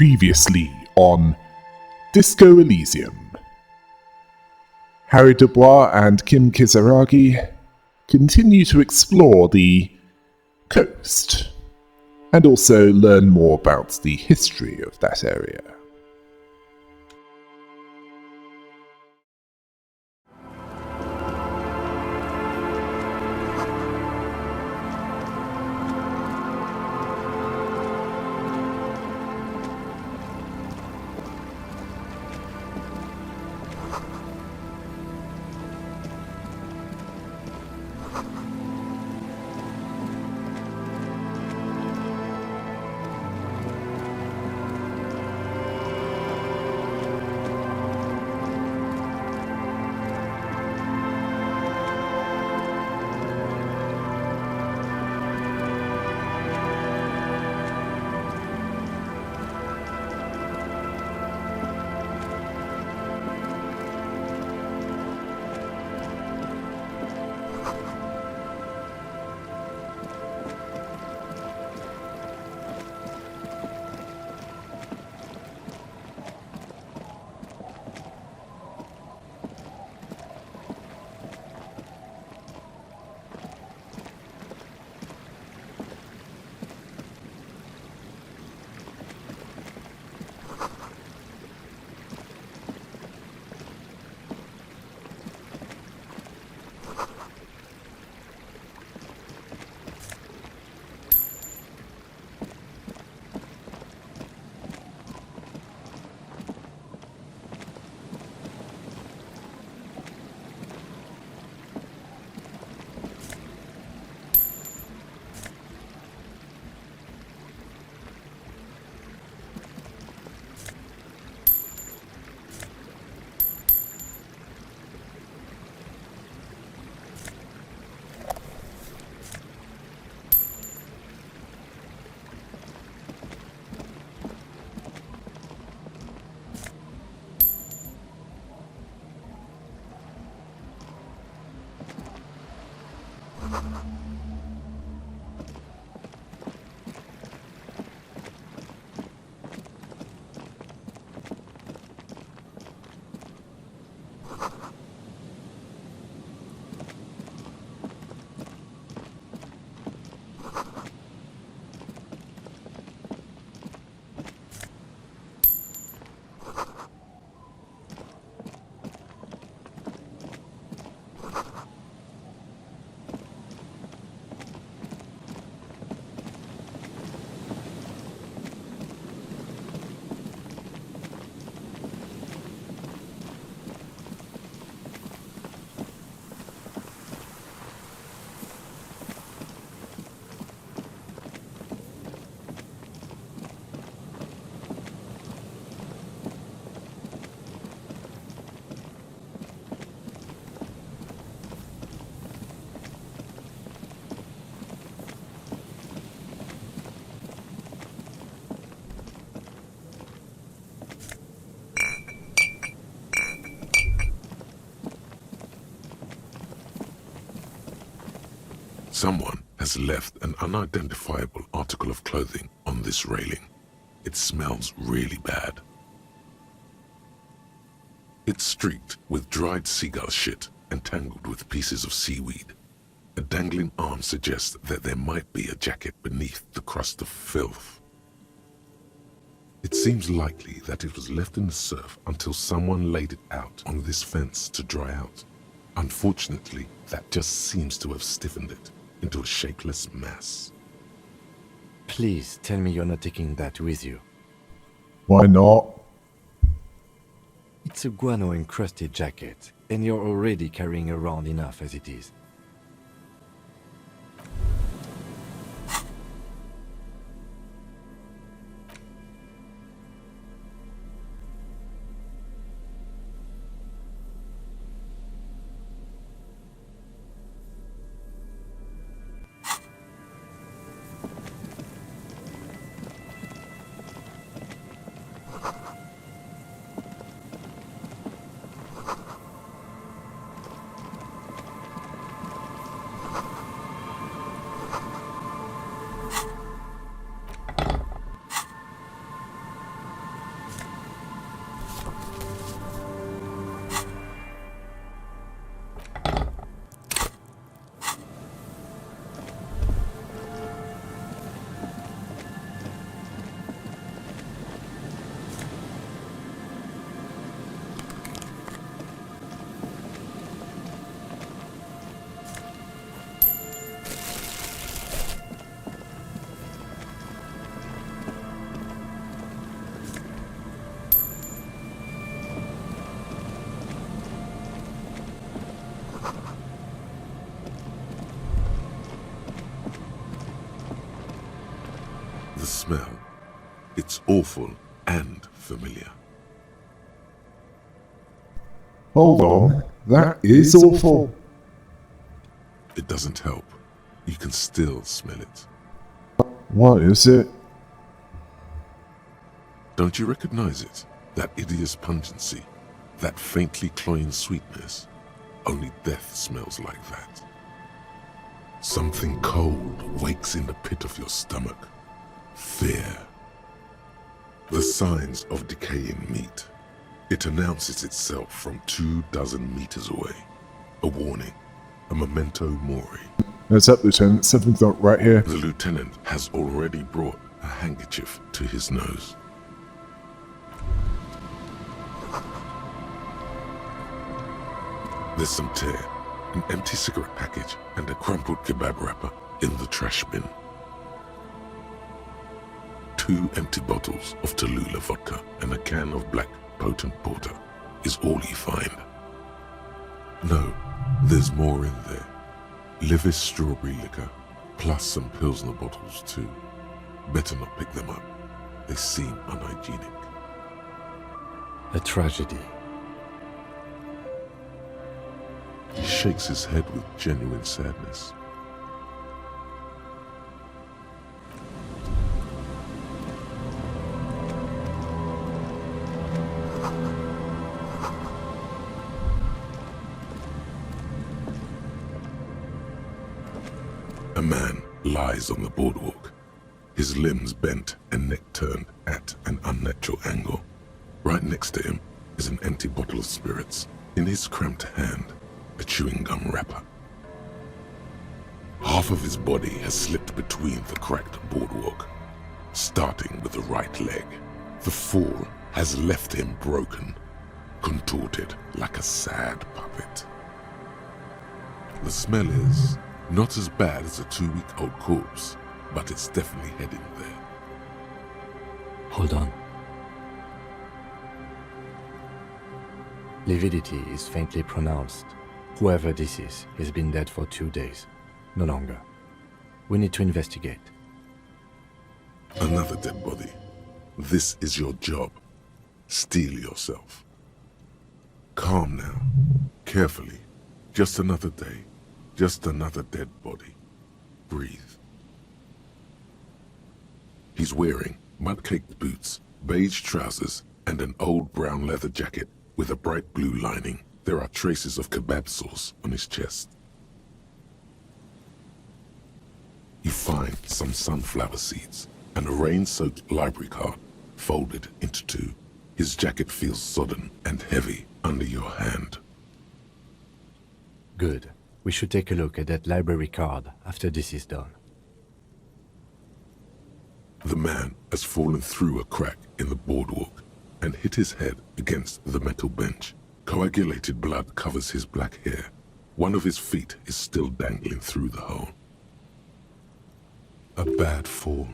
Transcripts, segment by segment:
Previously on Disco Elysium. Harry Dubois and Kim Kisaragi continue to explore the coast and also learn more about the history of that area. Someone has left an unidentifiable article of clothing on this railing. It smells really bad. It's streaked with dried seagull shit and tangled with pieces of seaweed. A dangling arm suggests that there might be a jacket beneath the crust of filth. It seems likely that it was left in the surf until someone laid it out on this fence to dry out. Unfortunately, that just seems to have stiffened it into a shapeless mass. Please tell me you're not taking that with you. Why not? It's a guano-encrusted jacket, and you're already carrying around enough as it is. The smell. It's awful and familiar. Hold on, that is awful. It doesn't help. You can still smell it. What is it? Don't you recognize it? That hideous pungency, that faintly cloying sweetness. Only death smells like that. Something cold wakes in the pit of your stomach. Fear. The signs of decaying meat. It announces itself from 24 meters away. A warning, a memento mori. Heads up, Lieutenant. Something's not right here. The lieutenant has already brought a handkerchief to his nose. There's some tear, an empty cigarette package, and a crumpled kebab wrapper in the trash bin. 2 empty bottles of Tallulah vodka and a can of black potent porter is all you find. No, there's more in there. Livis strawberry liquor, plus some Pilsner bottles too. Better not pick them up. They seem unhygienic. A tragedy. He shakes his head with genuine sadness. A man lies on the boardwalk, his limbs bent and neck turned at an unnatural angle. Right next to him is an empty bottle of spirits. In his cramped hand, a chewing gum wrapper. Half of his body has slipped between the cracked boardwalk, starting with the right leg. The fall has left him broken, contorted like a sad puppet. The smell is not as bad as a 2-week-old corpse, but it's definitely heading there. Hold on. Lividity is faintly pronounced. Whoever this is has been dead for 2 days. No longer. We need to investigate. Another dead body. This is your job. Steel yourself. Calm now. Carefully. Just another day. Just another dead body. Breathe. He's wearing mud-caked boots, beige trousers, and an old brown leather jacket with a bright blue lining. There are traces of kebab sauce on his chest. You find some sunflower seeds and a rain-soaked library card folded into 2. His jacket feels sodden and heavy under your hand. Good. We should take a look at that library card after this is done. The man has fallen through a crack in the boardwalk and hit his head against the metal bench. Coagulated blood covers his black hair. One of his feet is still dangling through the hole. A bad fall.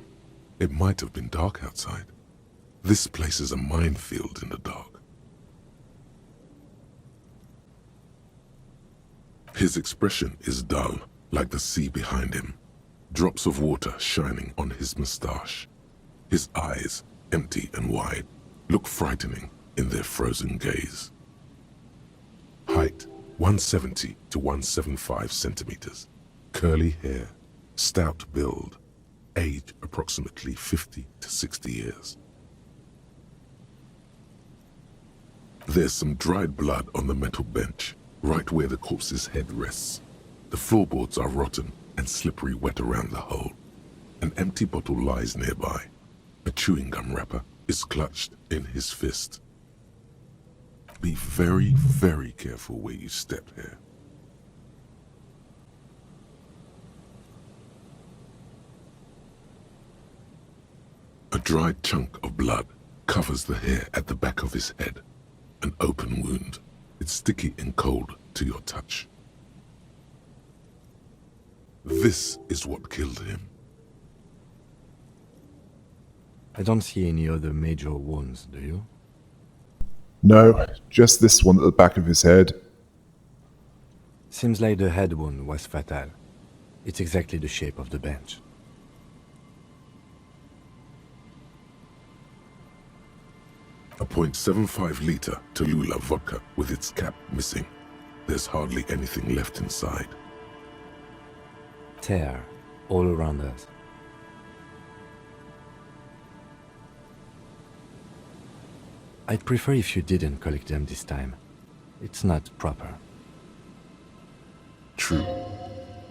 It might have been dark outside. This place is a minefield in the dark. His expression is dull, like the sea behind him. Drops of water shining on his mustache. His eyes, empty and wide, look frightening in their frozen gaze. Height, 170 to 175 centimeters. Curly hair, stout build. Age approximately 50 to 60 years. There's some dried blood on the metal bench, right where the corpse's head rests. The floorboards are rotten and slippery wet around the hole. An empty bottle lies nearby. A chewing gum wrapper is clutched in his fist. Be very, very careful where you step here. A dried chunk of blood covers the hair at the back of his head. An open wound. It's sticky and cold to your touch. This is what killed him. I don't see any other major wounds, do you? No, just this one at the back of his head. Seems like the head wound was fatal. It's exactly the shape of the bench. A .75 liter Tallulah vodka with its cap missing. There's hardly anything left inside. Tear all around us. I'd prefer if you didn't collect them this time. It's not proper. True.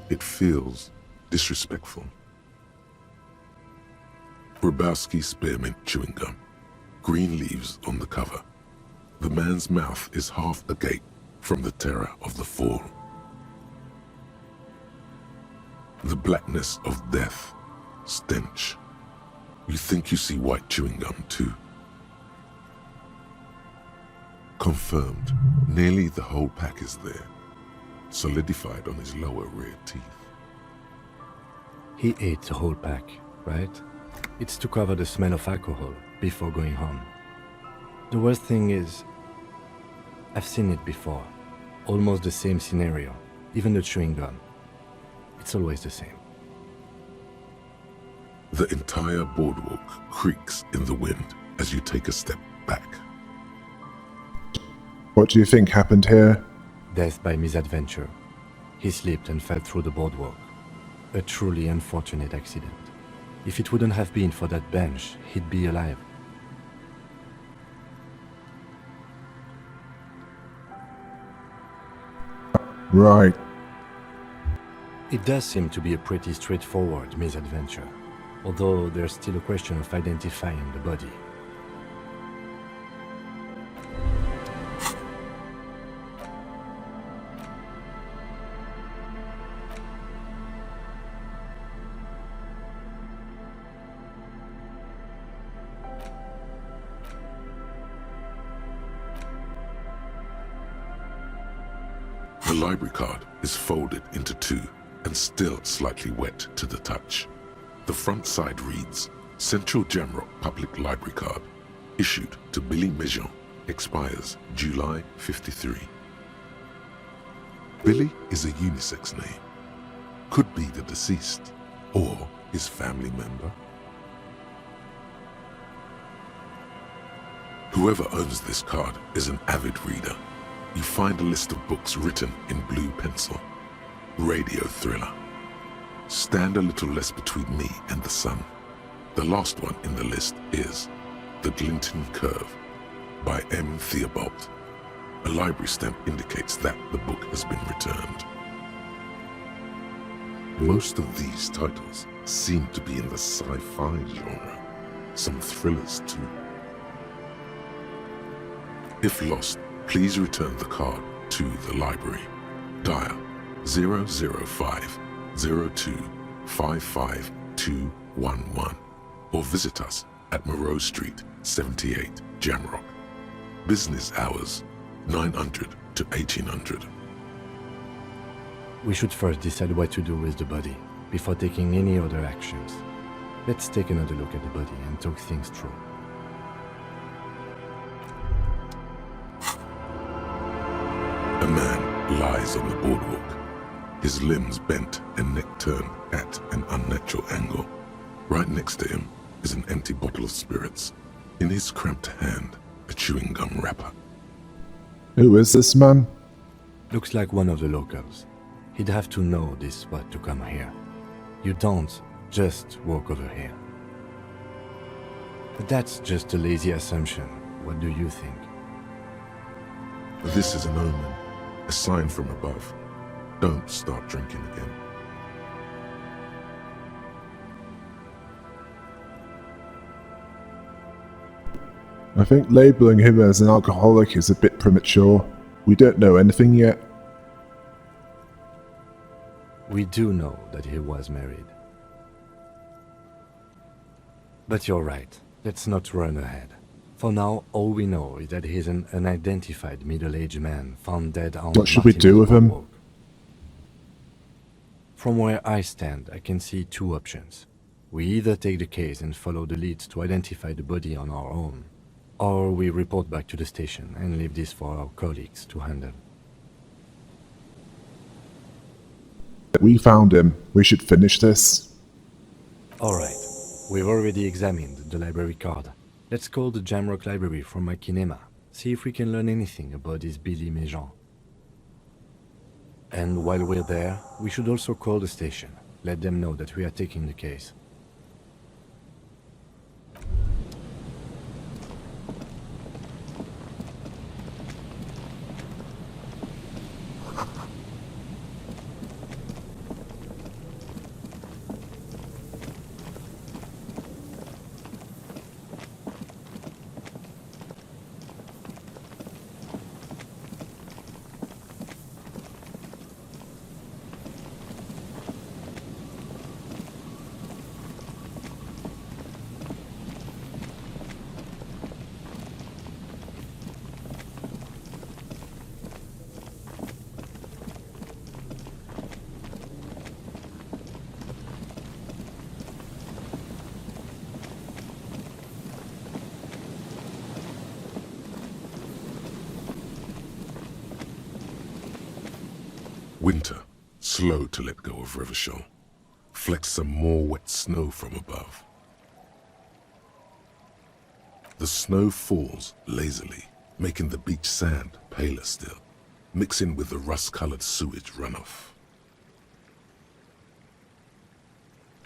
It feels disrespectful. Grabowski spearmint chewing gum. Green leaves on the cover. The man's mouth is half agape from the terror of the fall. The blackness of death. Stench. You think you see white chewing gum too. Confirmed. Nearly the whole pack is there. Solidified on his lower rear teeth. He ate the whole pack, right? It's to cover the smell of alcohol before going home. The worst thing is, I've seen it before. Almost the same scenario, even the chewing gum. It's always the same. The entire boardwalk creaks in the wind as you take a step back. What do you think happened here? Death by misadventure. He slipped and fell through the boardwalk. A truly unfortunate accident. If it wouldn't have been for that bench, he'd be alive. Right. It does seem to be a pretty straightforward misadventure, although there's still a question of identifying the body. The library card is folded into two and still slightly wet to the touch. The front side reads, Central Jamrock Public Library Card, issued to Billy Mejean, expires July 53. Billy is a unisex name. Could be the deceased or his family member. Whoever owns this card is an avid reader. You find a list of books written in blue pencil. Radio thriller. Stand a little less between me and the sun. The last one in the list is The Glinton Curve by M. Theobald. A library stamp indicates that the book has been returned. Most of these titles seem to be in the sci-fi genre. Some thrillers too. If lost, please return the card to the library. Dial 005 02 55211 or visit us at Moreau Street, 78, Jamrock. Business hours, 900 to 1800. We should first decide what to do with the body before taking any other actions. Let's take another look at the body and talk things through. A man lies on the boardwalk, his limbs bent and neck turned at an unnatural angle. Right next to him is an empty bottle of spirits. In his cramped hand, a chewing gum wrapper. Who is this man? Looks like one of the locals. He'd have to know this spot to come here. You don't just walk over here. But that's just a lazy assumption. What do you think? This is an omen, a sign from above. Don't start drinking again. I think labeling him as an alcoholic is a bit premature. We don't know anything yet. We do know that he was married. But you're right. Let's not run ahead. For now, all we know is that he's an unidentified middle-aged man found dead on What should we do with him? Boardwalk. From where I stand, I can see two options. We either take the case and follow the leads to identify the body on our own, or we report back to the station and leave this for our colleagues to handle. We found him. We should finish this. Alright, we've already examined the library card. Let's call the Jamrock Library from my kinema. See if we can learn anything about this Billy Méjean. And while we're there, we should also call the station. Let them know that we are taking the case. Winter, slow to let go of Revachol, flecks some more wet snow from above. The snow falls lazily, making the beach sand paler still, mixing with the rust-colored sewage runoff.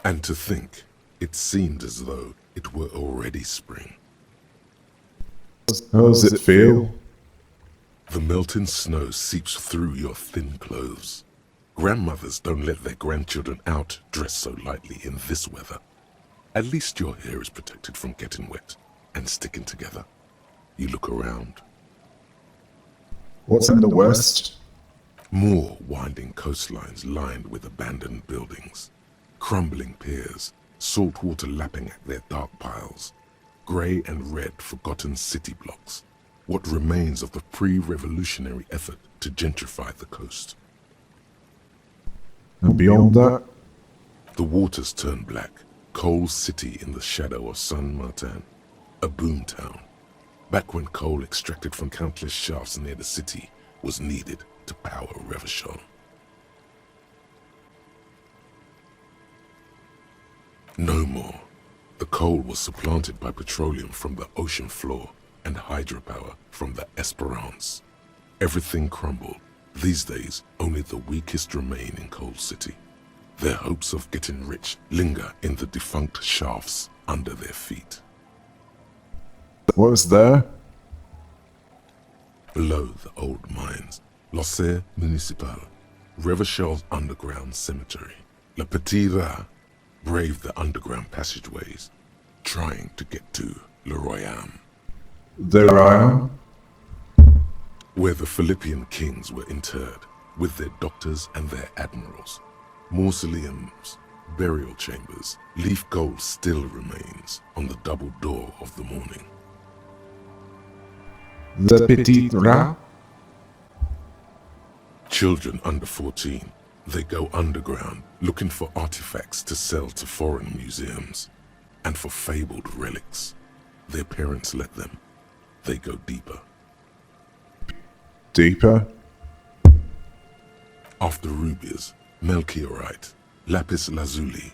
And to think, it seemed as though it were already spring. How does it feel? The melting snow seeps through your thin clothes. Grandmothers don't let their grandchildren out dressed so lightly in this weather. At least your hair is protected from getting wet and sticking together. You look around. What's in the west? More winding coastlines lined with abandoned buildings, crumbling piers, salt water lapping at their dark piles, grey and red forgotten city blocks, what remains of the pre-revolutionary effort to gentrify the coast. And beyond that? The waters turn black, coal city in the shadow of San Martin, a boom town, back when coal extracted from countless shafts near the city was needed to power Revachol. No more. The coal was supplanted by petroleum from the ocean floor and hydropower from the Esperance. Everything crumbled. These days, only the weakest remain in Coal City. Their hopes of getting rich linger in the defunct shafts under their feet. What was there? Below the old mines, L'Océan Municipal, Revachol's underground cemetery, Le Petit Rat braved the underground passageways, trying to get to Le Royaume. There I am. Where the Philippian kings were interred, with their doctors and their admirals. Mausoleums, burial chambers, leaf gold still remains on the double door of the morning. The Petit Rat? Children under 14, they go underground looking for artifacts to sell to foreign museums, and for fabled relics. Their parents let them. They go deeper. Deeper? After rubies, melchiorite, lapis lazuli,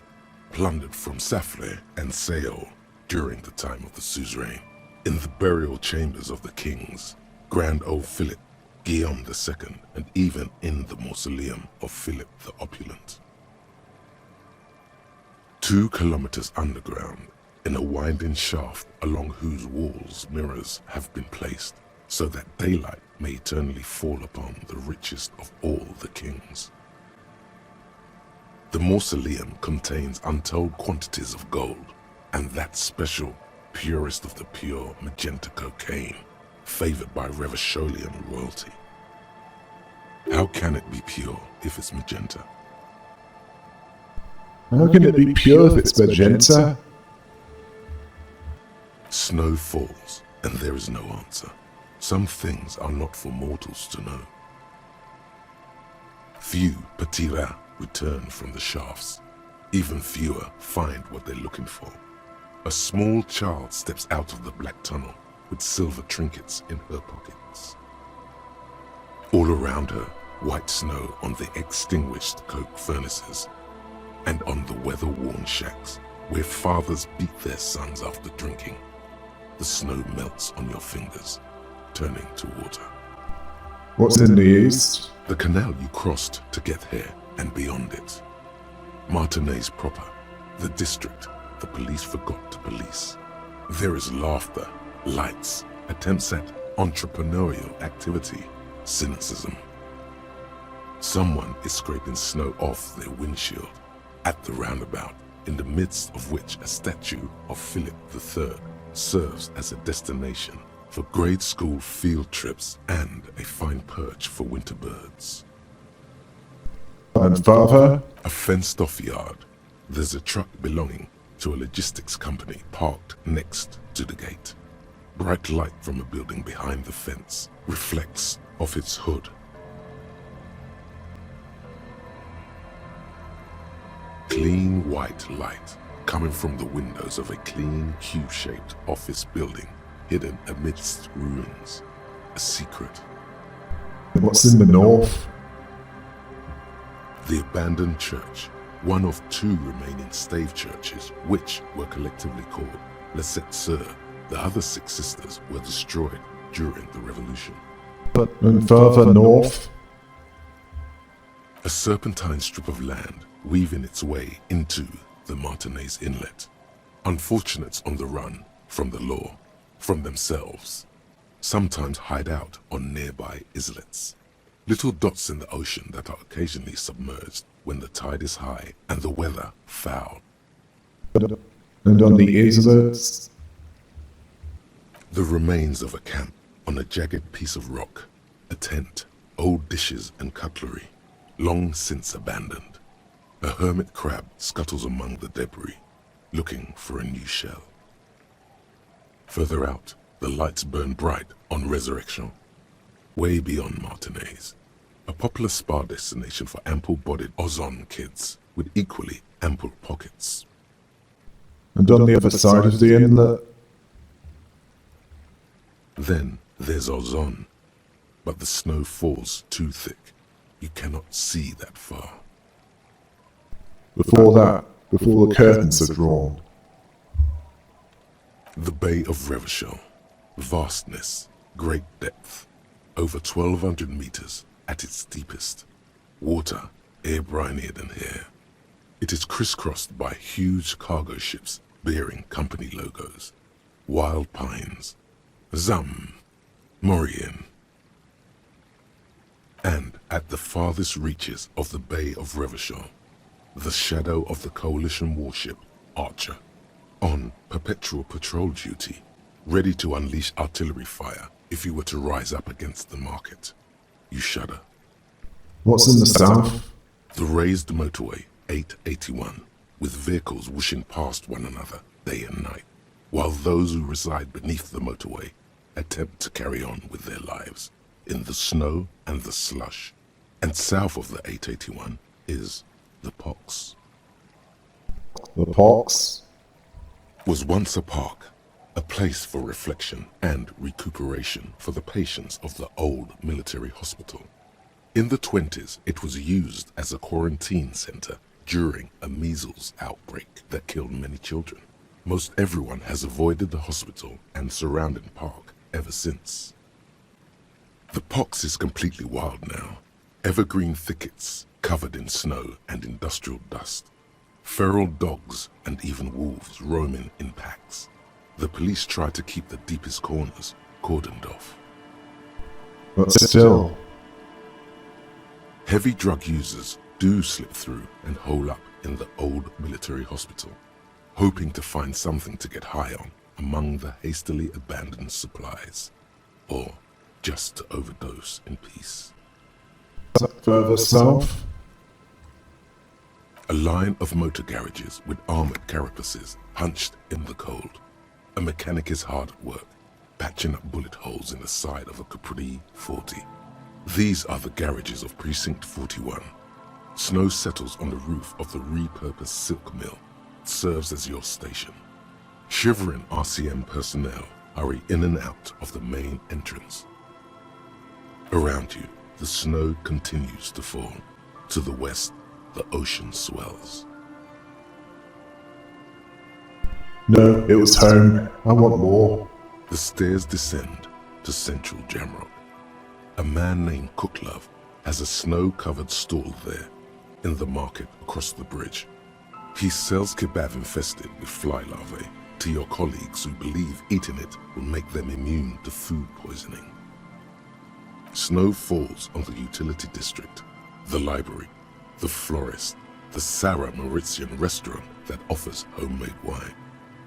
plundered from Safle and Seol during the time of the suzerain, in the burial chambers of the kings, Grand Old Philip, Guillaume II, and even in the mausoleum of Philip the Opulent. 2 kilometers underground, in a winding shaft along whose walls mirrors have been placed, so that daylight may eternally fall upon the richest of all the kings. The mausoleum contains untold quantities of gold, and that special, purest of the pure magenta cocaine, favored by Revacholian royalty. How can it be pure if it's magenta? How can it be pure if it's magenta? Snow falls, and there is no answer. Some things are not for mortals to know. Few Petit Rat return from the shafts. Even fewer find what they're looking for. A small child steps out of the black tunnel with silver trinkets in her pockets. All around her, white snow on the extinguished coke furnaces and on the weather-worn shacks where fathers beat their sons after drinking. the snow melts on your fingers, turning to water. What's in the east? The canal you crossed to get here and beyond it. Martinez proper, the district the police forgot to police. There is laughter, lights, attempts at entrepreneurial activity, cynicism. Someone is scraping snow off their windshield at the roundabout, in the midst of which a statue of Philip III serves as a destination for grade school field trips and a fine perch for winter birds. And further? A fenced-off yard. There's a truck belonging to a logistics company parked next to the gate. Bright light from a building behind the fence reflects off its hood. Clean white light coming from the windows of a clean cube-shaped office building hidden amidst ruins. A secret. What's in the north? The abandoned church, one of two remaining stave churches, which were collectively called Les Sept Sœurs. The other 6 sisters were destroyed during the revolution. And further north? A serpentine strip of land weaving its way into the Martinez Inlet. Unfortunates on the run from the law, from themselves, sometimes hide out on nearby islets. Little dots in the ocean that are occasionally submerged when the tide is high and the weather foul. And on the islets? The remains of a camp on a jagged piece of rock, a tent, old dishes and cutlery, long since abandoned. A hermit crab scuttles among the debris, looking for a new shell. Further out, the lights burn bright on Resurrection, way beyond Martinez, a popular spa destination for ample-bodied Ozon kids with equally ample pockets. And on the other side of the inlet? Then there's Ozon, but the snow falls too thick. You cannot see that far. Before the curtains are drawn. The Bay of Revachol, vastness, great depth, over 1,200 meters at its deepest. Water air-brinier than here. It is crisscrossed by huge cargo ships bearing company logos. Wild pines, Zam, Mauryan. And at the farthest reaches of the Bay of Revachol, the shadow of the coalition warship Archer, on perpetual patrol duty, ready to unleash artillery fire if you were to rise up against the market. You shudder. What's in the south? The raised motorway 881, with vehicles whooshing past one another day and night, while those who reside beneath the motorway attempt to carry on with their lives in the snow and the slush. And south of the 881 is the Pox. The Pox? Was once a park, a place for reflection and recuperation for the patients of the old military hospital. In the 20s, it was used as a quarantine center during a measles outbreak that killed many children. Most everyone has avoided the hospital and surrounding park ever since. The Pox is completely wild now. Evergreen thickets covered in snow and industrial dust. Feral dogs and even wolves roaming in packs. The police try to keep the deepest corners cordoned off. But still, heavy drug users do slip through and hole up in the old military hospital, hoping to find something to get high on among the hastily abandoned supplies, or just to overdose in peace. further south? A line of motor garages with armored carapaces hunched in the cold. A mechanic is hard at work, patching up bullet holes in the side of a Capri 40. These are the garages of Precinct 41. Snow settles on the roof of the repurposed silk mill. It serves as your station. Shivering RCM personnel hurry in and out of the main entrance. Around you, the snow continues to fall. To the west, the ocean swells. No, it was home. I want more. The stairs descend to central Jamrock. A man named Cooklove has a snow-covered stall there in the market across the bridge. He sells kebab infested with fly larvae to your colleagues who believe eating it will make them immune to food poisoning. Snow falls on the utility district, the library, the florist, the Sarah Mauritian restaurant that offers homemade wine,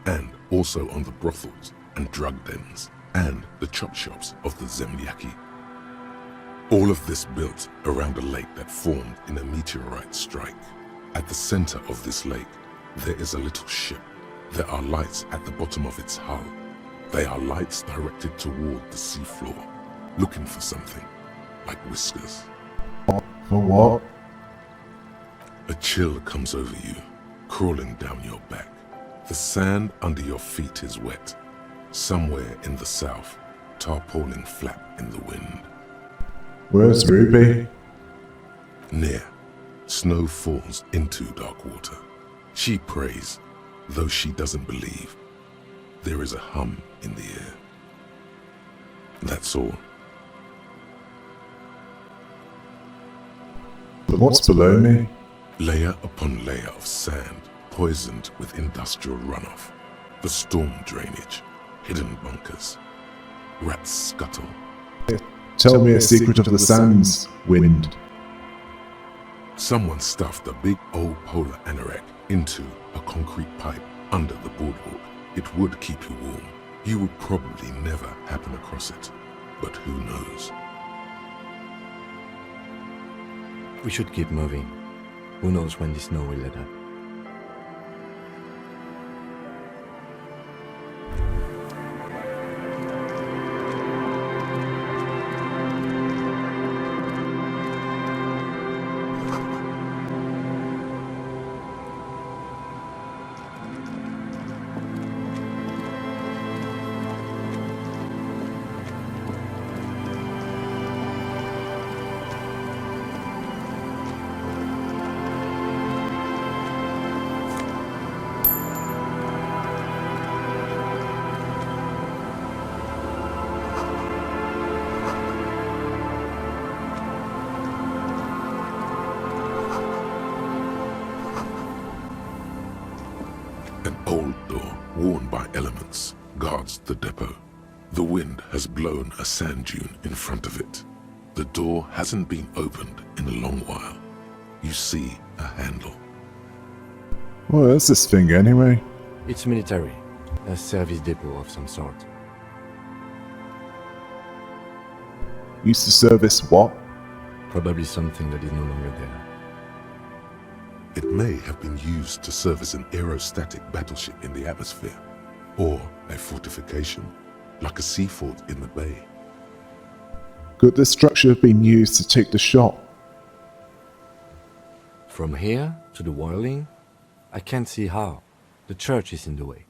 and also on the brothels and drug dens and the chop shops of the Zemliaki. All of this built around a lake that formed in a meteorite strike. At the center of this lake, there is a little ship. There are lights at the bottom of its hull. They are lights directed toward the seafloor, looking for something, like whiskers. For what? A chill comes over you, crawling down your back. The sand under your feet is wet. Somewhere in the south, tarpaulin flap in the wind. Where's Ruby? Near, snow falls into dark water. She prays, though she doesn't believe. There is a hum in the air. That's all. But what's below me? Layer upon layer of sand, poisoned with industrial runoff. The storm drainage, hidden bunkers. Rats scuttle. Tell me a secret of the sands, wind. Someone stuffed a big old polar anorak into a concrete pipe under the boardwalk. It would keep you warm. You would probably never happen across it, but who knows? We should keep moving. Who knows when the snow will let up. An old door, worn by elements, guards the depot. The wind has blown a sand dune in front of it. The door hasn't been opened in a long while. You see a handle. What is this thing anyway? It's military. A service depot of some sort. Used to service what? Probably something that is no longer there. It may have been used to service an aerostatic battleship in the atmosphere, or a fortification, like a sea fort in the bay. Could this structure have been used to take the shot? From here to the whirling, I can't see how. The church is in the way.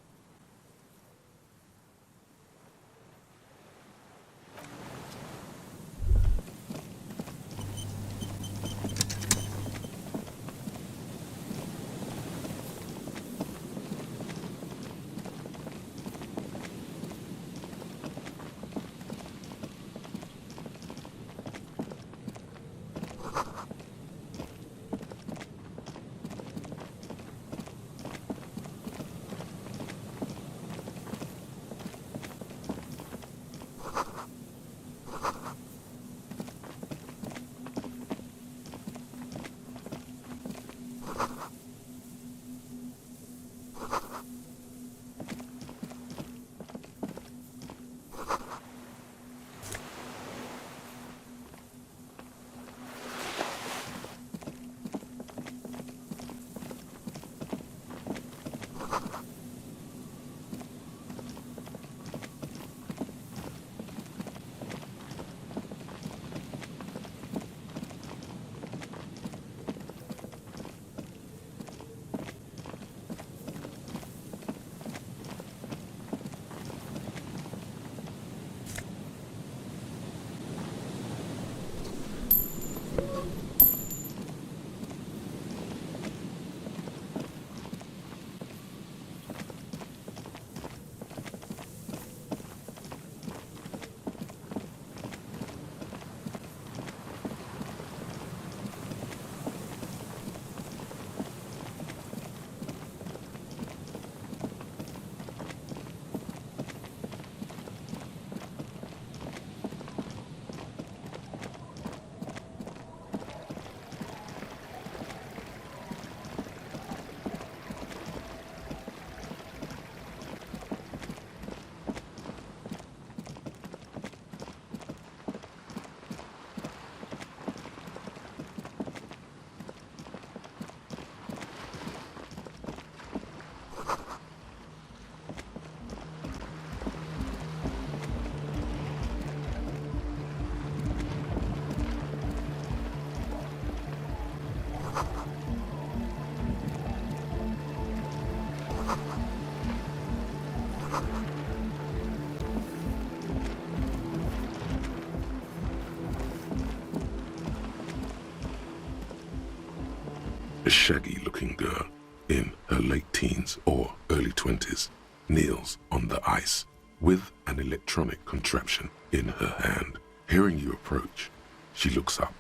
A shaggy-looking girl in her late teens or early 20s kneels on the ice with an electronic contraption in her hand. Hearing you approach, she looks up.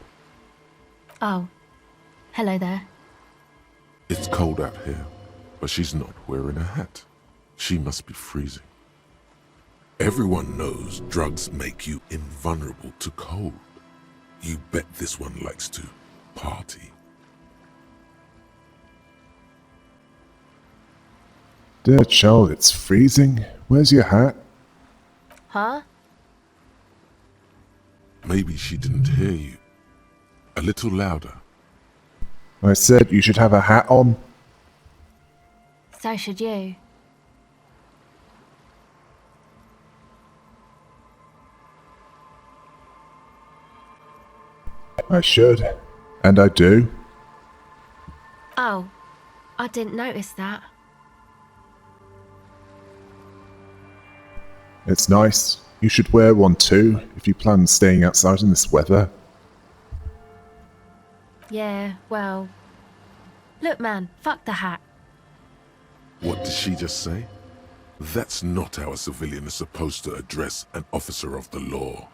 Oh, hello there. It's cold out here, but she's not wearing a hat. She must be freezing. Everyone knows drugs make you invulnerable to cold. You bet this one likes to party. Dear child, it's freezing. Where's your hat? Huh? Maybe she didn't hear you. A little louder. I said you should have a hat on. So should you. I should. And I do. Oh, I didn't notice that. It's nice. You should wear one too, if you plan on staying outside in this weather. Yeah, well... Look man, fuck the hat. What did she just say? That's not how a civilian is supposed to address an officer of the law.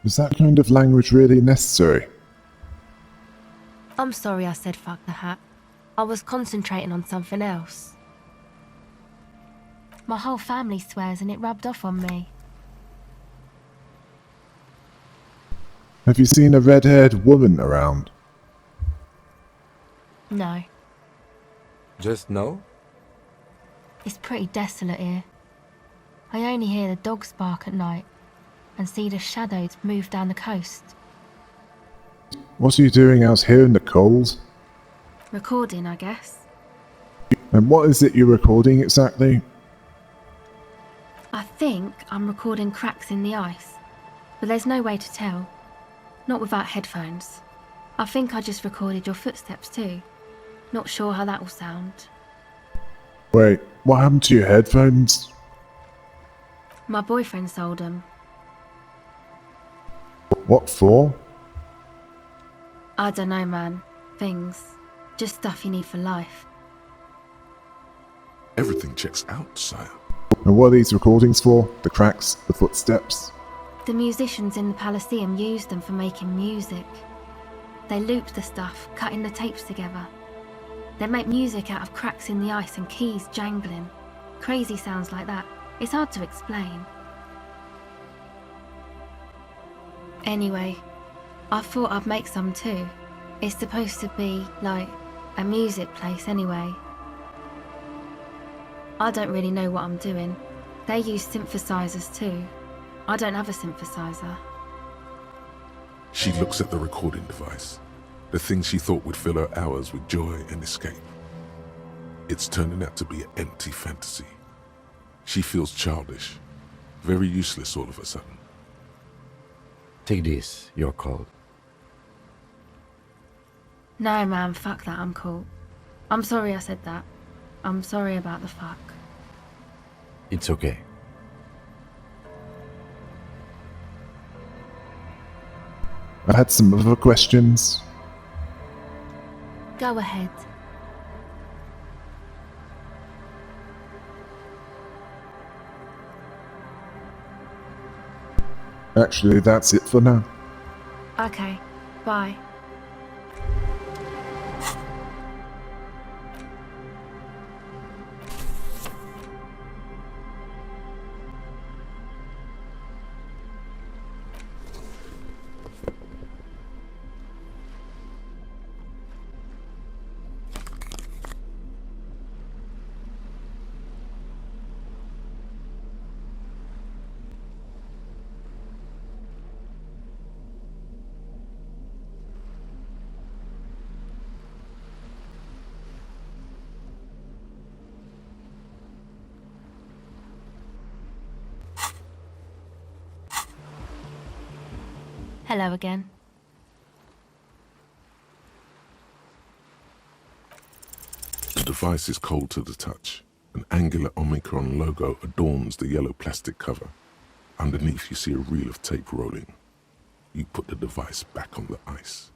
Is that kind of language really necessary? I'm sorry I said fuck the hat. I was concentrating on something else. My whole family swears and it rubbed off on me. Have you seen a red-haired woman around? No, Just no? it's pretty desolate here. I only hear the dogs bark at night and see the shadows move down the coast. What are you doing out here in the cold? Recording, I guess. And what is it you're recording exactly? I think I'm recording cracks in the ice, but there's no way to tell. Not without headphones. I think I just recorded your footsteps too. Not sure how that will sound. Wait, what happened to your headphones? My boyfriend sold them. What for? I don't know, man. Things. Just stuff you need for life. Everything checks out, sire. And what are these recordings for? The cracks, the footsteps? The musicians in the Elysium used them for making music. They looped the stuff, cutting the tapes together. They make music out of cracks in the ice and keys jangling. Crazy sounds like that. It's hard to explain. Anyway, I thought I'd make some too. It's supposed to be, like, a music place anyway. I don't really know what I'm doing. They use synthesizers too. I don't have a synthesizer. She looks at the recording device, the thing she thought would fill her hours with joy and escape. It's turning out to be an empty fantasy. She feels childish, very useless all of a sudden. Take this, you're cold. No man, fuck that, I'm cool. I'm sorry I said that. I'm sorry about the fuck. It's okay. I had some other questions. Go ahead. Actually, that's it for now. Okay, bye. Hello again. The device is cold to the touch. An angular Omicron logo adorns the yellow plastic cover. Underneath you see a reel of tape rolling. You put the device back on the ice.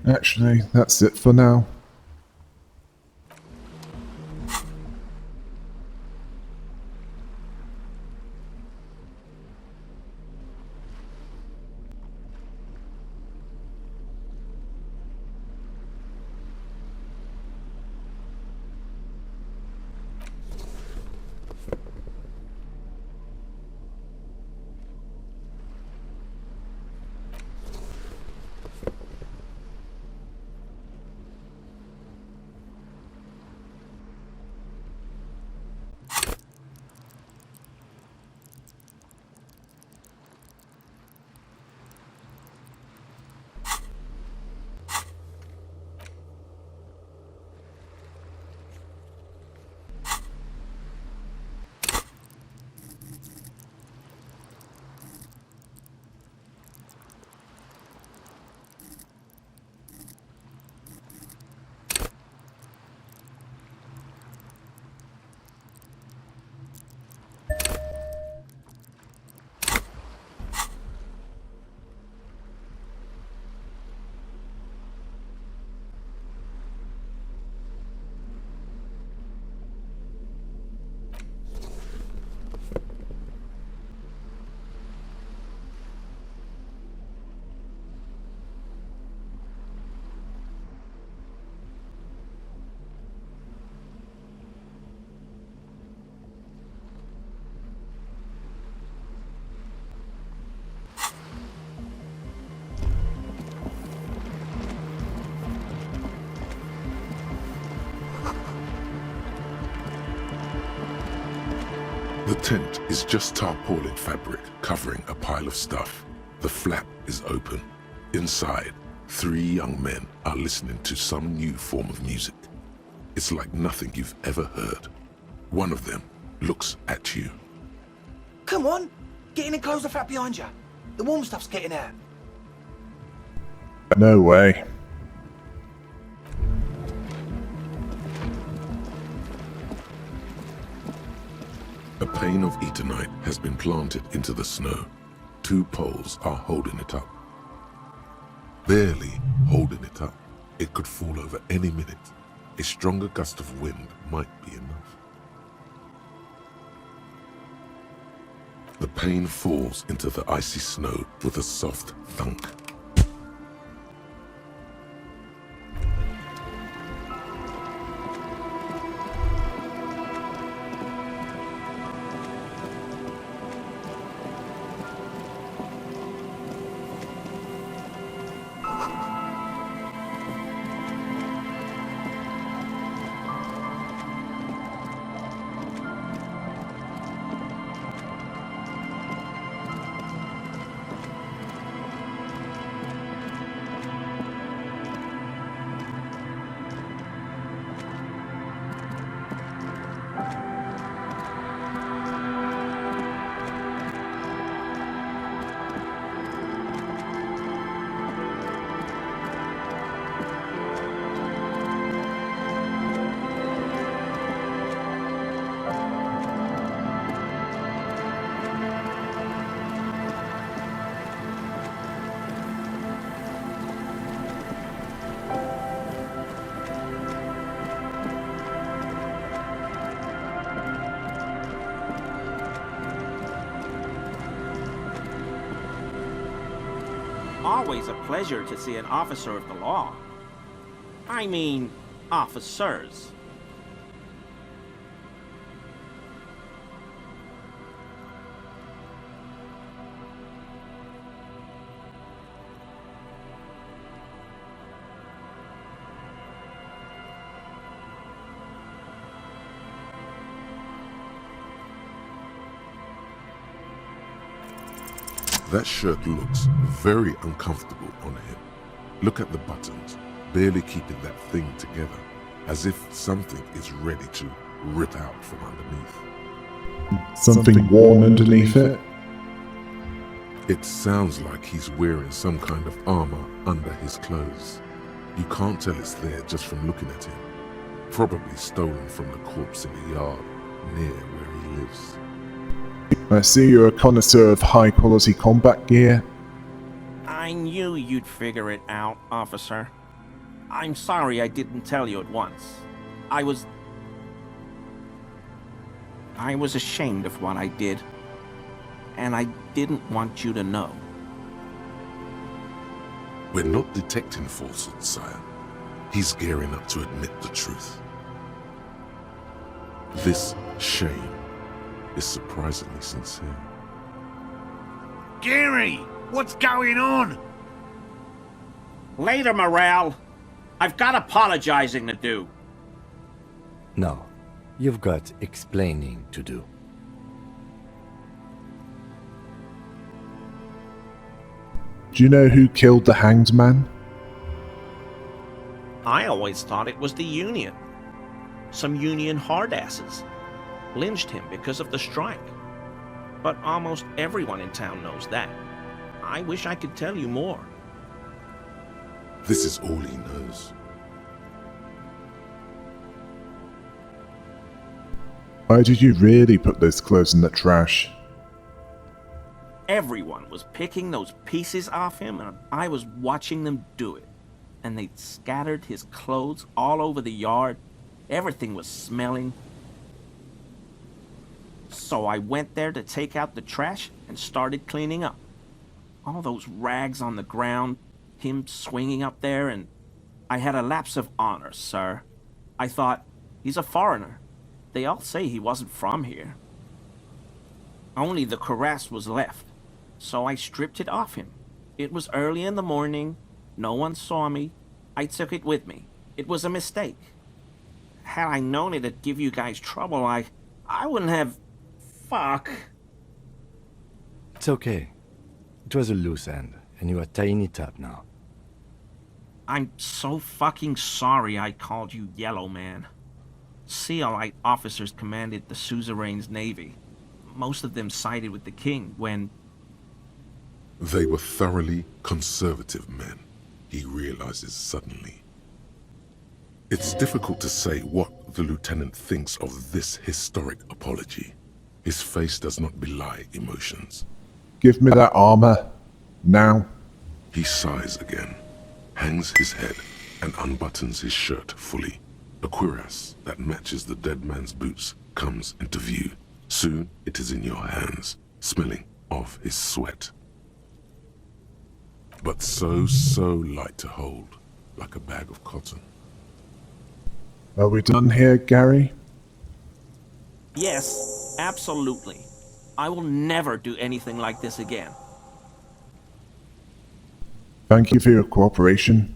Actually, that's it for now. The tent is just tarpaulin fabric covering a pile of stuff. The flap is open. Inside, 3 young men are listening to some new form of music. It's like nothing you've ever heard. One of them looks at you. Come on, get in and close the flap behind you. The warm stuff's getting out. No way. A pane of eternite has been planted into the snow. 2 poles are holding it up. Barely holding it up. It could fall over any minute. A stronger gust of wind might be enough. The pane falls into the icy snow with a soft thunk. Always a pleasure to see an officer of the law. I mean, officers. That shirt looks very uncomfortable on him. Look at the buttons, barely keeping that thing together, as if something is ready to rip out from underneath. Something worn underneath it? It sounds like he's wearing some kind of armor under his clothes. You can't tell it's there just from looking at him. Probably stolen from the corpse in a yard near where he lives. I see you're a connoisseur of high-quality combat gear. I knew you'd figure it out, officer. I'm sorry I didn't tell you at once. I was ashamed of what I did, and I didn't want you to know. We're not detecting falsehood, sire. He's gearing up to admit the truth. This shame is surprisingly sincere. Gary, what's going on? Later, Morale. I've got apologizing to do. No, you've got explaining to do. Do you know who killed the Hanged Man? I always thought it was the Union. Some Union hardasses lynched him because of the strike. But almost everyone in town knows that. I wish I could tell you more. This is all he knows. Why did you really put those clothes in the trash? Everyone was picking those pieces off him, and I was watching them do it. And they'd scattered his clothes all over the yard. Everything was smelling. So I went there to take out the trash and started cleaning up. All those rags on the ground, him swinging up there, and I had a lapse of honor, sir. I thought, he's a foreigner. They all say he wasn't from here. Only the cuirass was left, so I stripped it off him. It was early in the morning. No one saw me. I took it with me. It was a mistake. Had I known it'd give you guys trouble, I wouldn't have... Fuck. It's okay. It was a loose end, and you are tying it up now. I'm so fucking sorry I called you Yellow Man. Sealite officers commanded the suzerain's navy. Most of them sided with the king when... They were thoroughly conservative men, he realizes suddenly. It's difficult to say what the lieutenant thinks of this historic apology. His face does not belie emotions. Give me that armor. Now. He sighs again, hangs his head, and unbuttons his shirt fully. A cuirass that matches the dead man's boots comes into view. Soon it is in your hands, smelling of his sweat. But so light to hold, like a bag of cotton. Are we done here, Gary? Yes, absolutely. I will never do anything like this again. Thank you for your cooperation.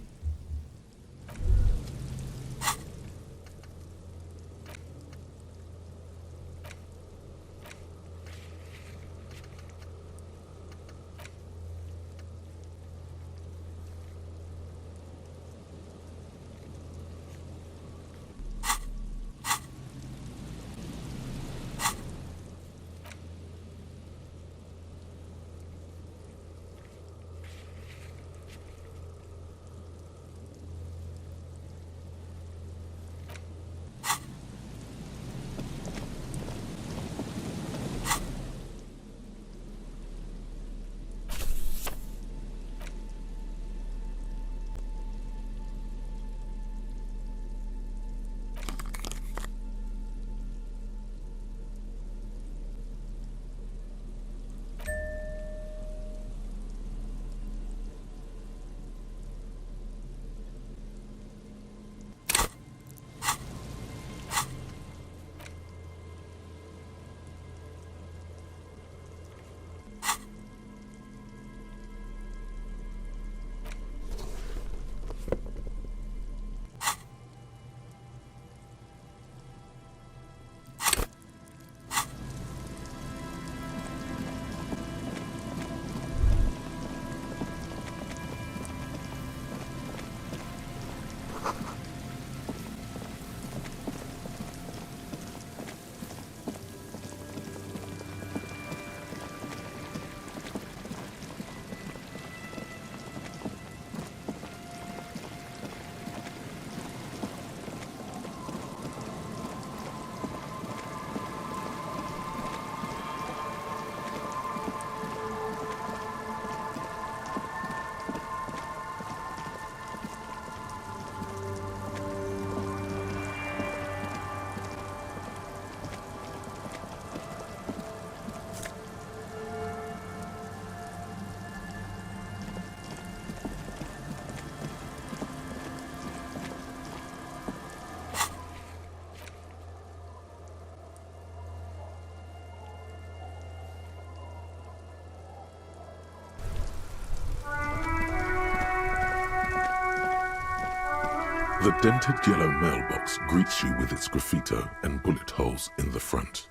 The dented yellow mailbox greets you with its graffito and bullet holes in the front.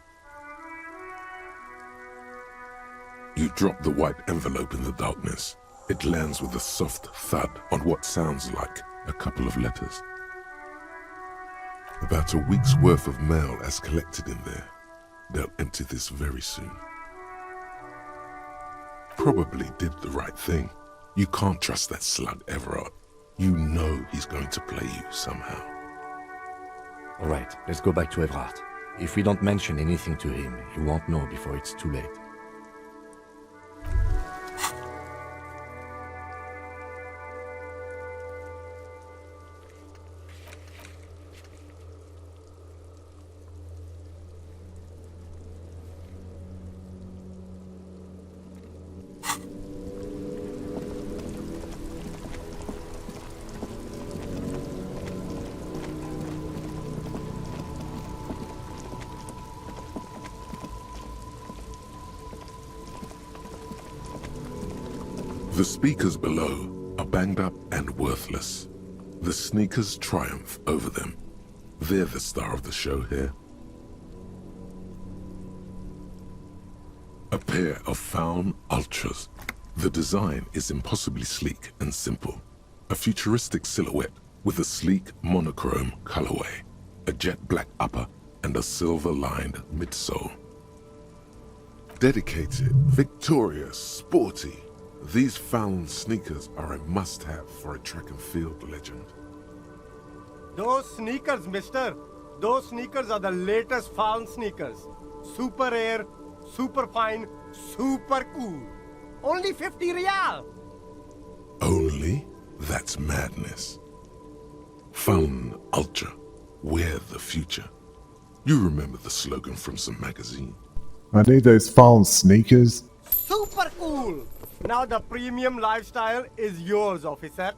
You drop the white envelope in the darkness. It lands with a soft thud on what sounds like a couple of letters. About a week's worth of mail as collected in there. They'll empty this very soon. Probably did the right thing. You can't trust that slug Everard. You know he's going to play you somehow. All right, let's go back to Everard. If we don't mention anything to him, he won't know before it's too late. The speakers below are banged up and worthless. The sneakers triumph over them. They're the star of the show here. A pair of Faun Ultras. The design is impossibly sleek and simple. A futuristic silhouette with a sleek monochrome colorway, a jet black upper, and a silver-lined midsole. Dedicated, victorious, sporty. These Faun sneakers are a must-have for a track and field legend. Those sneakers, mister. Those sneakers are the latest Faun sneakers. Super air, super fine, super cool. Only 50 real. Only? That's madness. Faun Ultra. We're the future. You remember the slogan from some magazine. I need those Faun sneakers. Super cool. Now the premium lifestyle is yours, officer.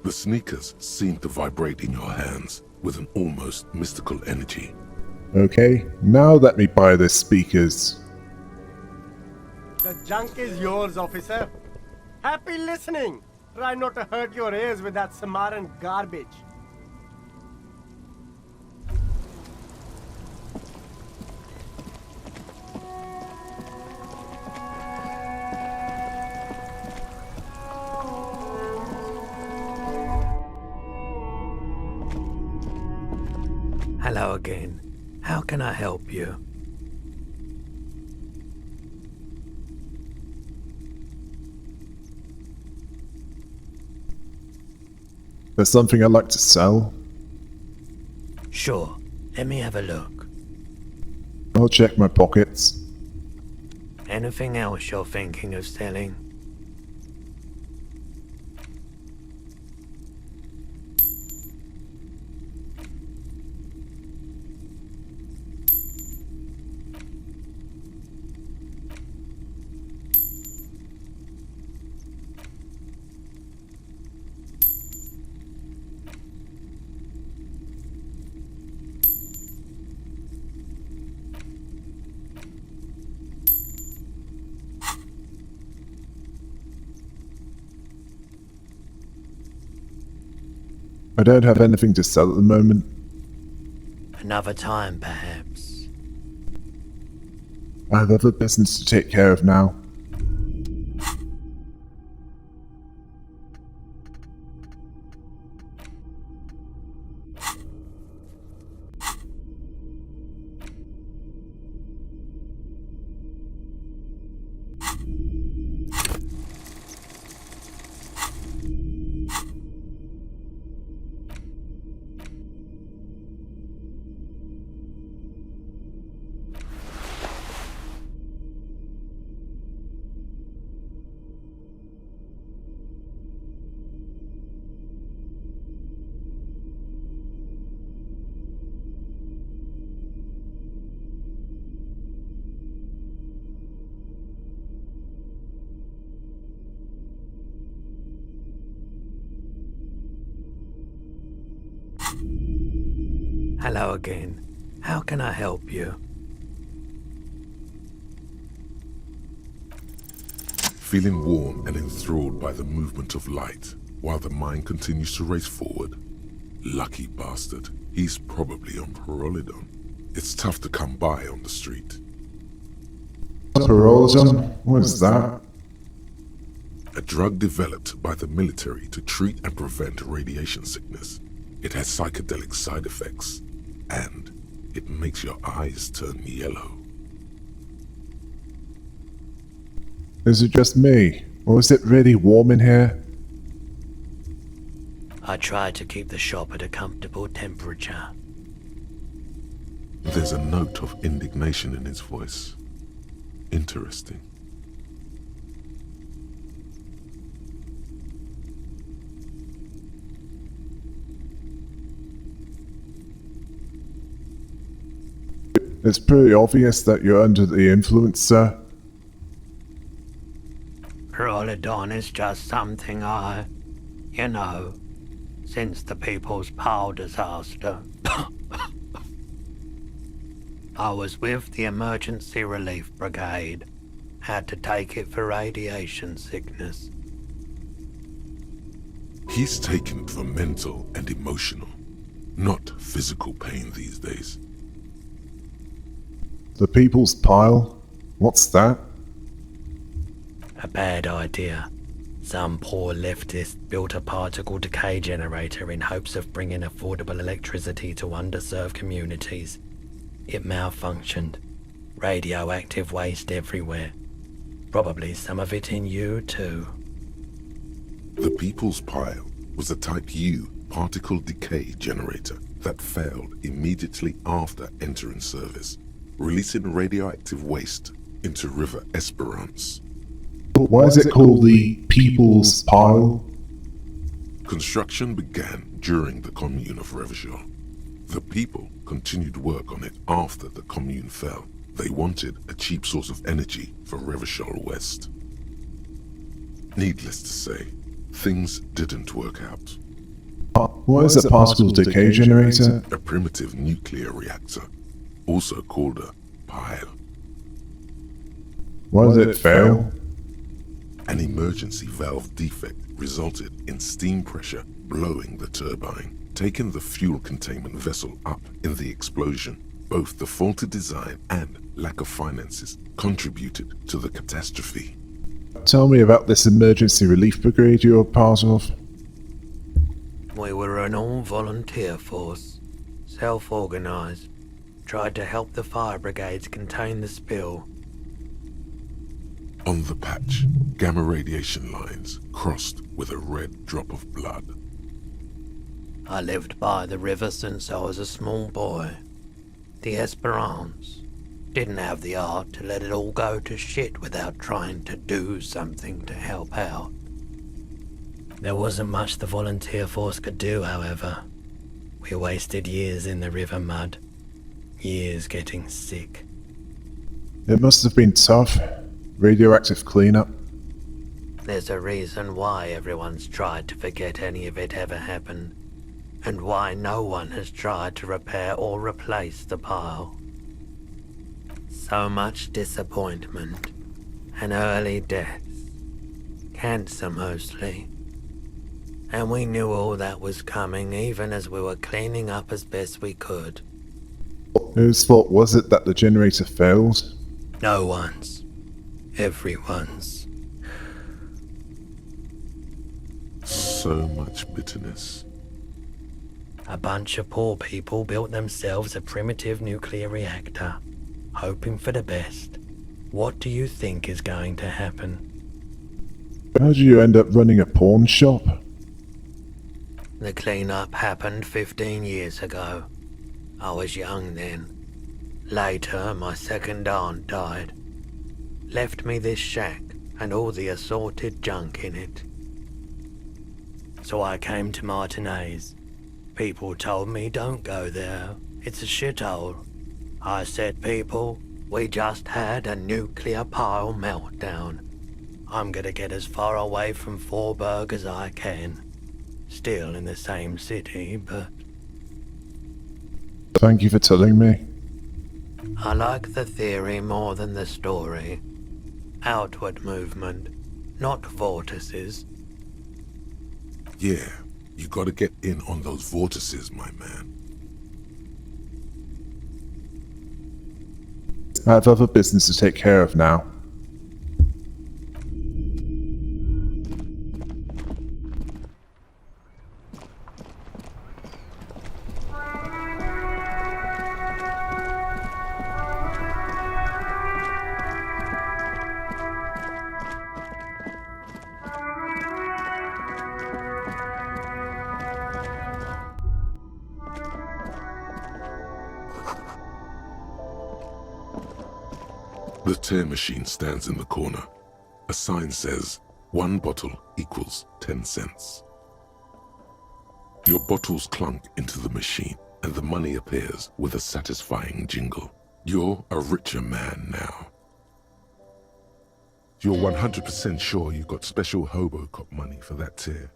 The sneakers seem to vibrate in your hands with an almost mystical energy. Okay, now let me buy the speakers. The junk is yours, officer. Happy listening. Try not to hurt your ears with that Samaran garbage. Hello again. How can I help you? There's something I'd like to sell. Sure. Let me have a look. I'll check my pockets. Anything else you're thinking of selling? I don't have anything to sell at the moment. Another time, perhaps. I have other business to take care of now. Hello again. How can I help you? Feeling warm and enthralled by the movement of light, while the mine continues to race forward. Lucky bastard. He's probably on Pyrrolidon. It's tough to come by on the street. Pyrrolidon? What is that? A drug developed by the military to treat and prevent radiation sickness. It has psychedelic side effects, and it makes your eyes turn yellow. Is it just me, or is it really warm in here? I try to keep the shop at a comfortable temperature. There's a note of indignation in his voice. Interesting. It's pretty obvious that you're under the influence, sir. Pyrrolidon is just something since the People's Pile disaster. I was with the Emergency Relief Brigade. Had to take it for radiation sickness. He's taken it for mental and emotional, not physical pain these days. The People's Pile? What's that? A bad idea. Some poor leftist built a particle decay generator in hopes of bringing affordable electricity to underserved communities. It malfunctioned. Radioactive waste everywhere. Probably some of it in you too. The People's Pile was a Type U particle decay generator that failed immediately after entering service, releasing radioactive waste into River Esperance. Why is it called the People's Pile? Construction began during the Commune of Revachol. The people continued work on it after the Commune fell. They wanted a cheap source of energy for Revachol West. Needless to say, things didn't work out. What is a particle decay generator? A primitive nuclear reactor, also called a pile. Why did it fail? An emergency valve defect resulted in steam pressure blowing the turbine, taking the fuel containment vessel up in the explosion. Both the faulty design and lack of finances contributed to the catastrophe. Tell me about this emergency relief brigade you're a part of. We were an all-volunteer force, self-organized, tried to help the fire brigades contain the spill. On the patch, gamma radiation lines crossed with a red drop of blood. I lived by the river since I was a small boy. The Esperance didn't have the art to let it all go to shit without trying to do something to help out. There wasn't much the volunteer force could do, however. We wasted years in the river mud, years getting sick. It must have been tough. Radioactive cleanup. There's a reason why everyone's tried to forget any of it ever happened, and why no one has tried to repair or replace the pile. So much disappointment, and early deaths. Cancer mostly. And we knew all that was coming even as we were cleaning up as best we could. Whose fault was it that the generator failed? No one's. Everyone's. So much bitterness. A bunch of poor people built themselves a primitive nuclear reactor, hoping for the best. What do you think is going to happen? How did you end up running a pawn shop? The cleanup happened 15 years ago. I was young then. Later, my second aunt died. Left me this shack and all the assorted junk in it. So I came to Martinez. People told me don't go there. It's a shithole. I said, people, we just had a nuclear pile meltdown. I'm gonna get as far away from Forburg as I can. Still in the same city, but... Thank you for telling me. I like the theory more than the story. Outward movement, not vortices. Yeah, you gotta get in on those vortices, my man. I have other business to take care of now. The tear machine stands in the corner. A sign says, 1 bottle equals 10 cents. Your bottles clunk into the machine, and the money appears with a satisfying jingle. You're a richer man now. You're 100% sure you got special Hobocop money for that tier.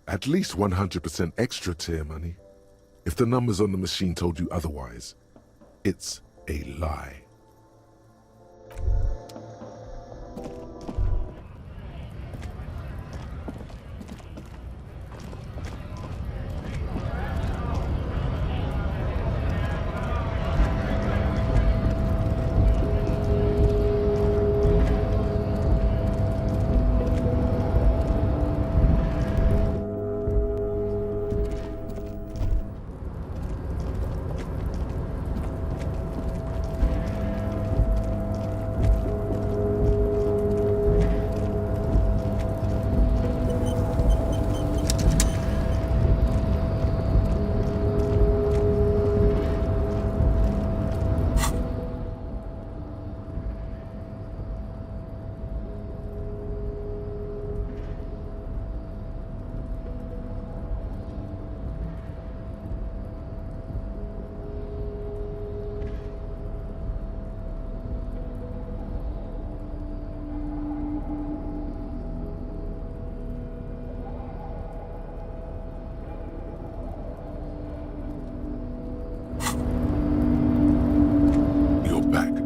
At least 100% extra tier money. If the numbers on the machine told you otherwise, it's a lie.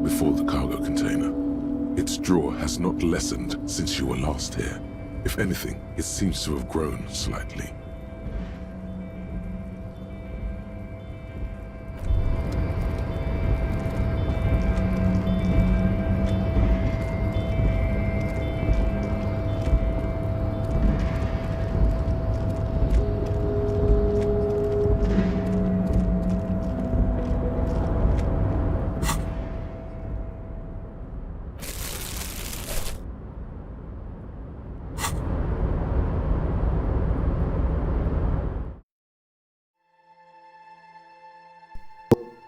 Before the cargo container. Its drawer has not lessened since you were last here. If anything, it seems to have grown slightly.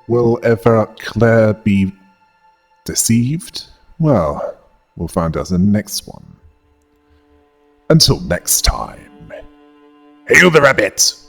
Will ever Claire be deceived? Well, we'll find out in the next one. Until next time, hail the rabbit!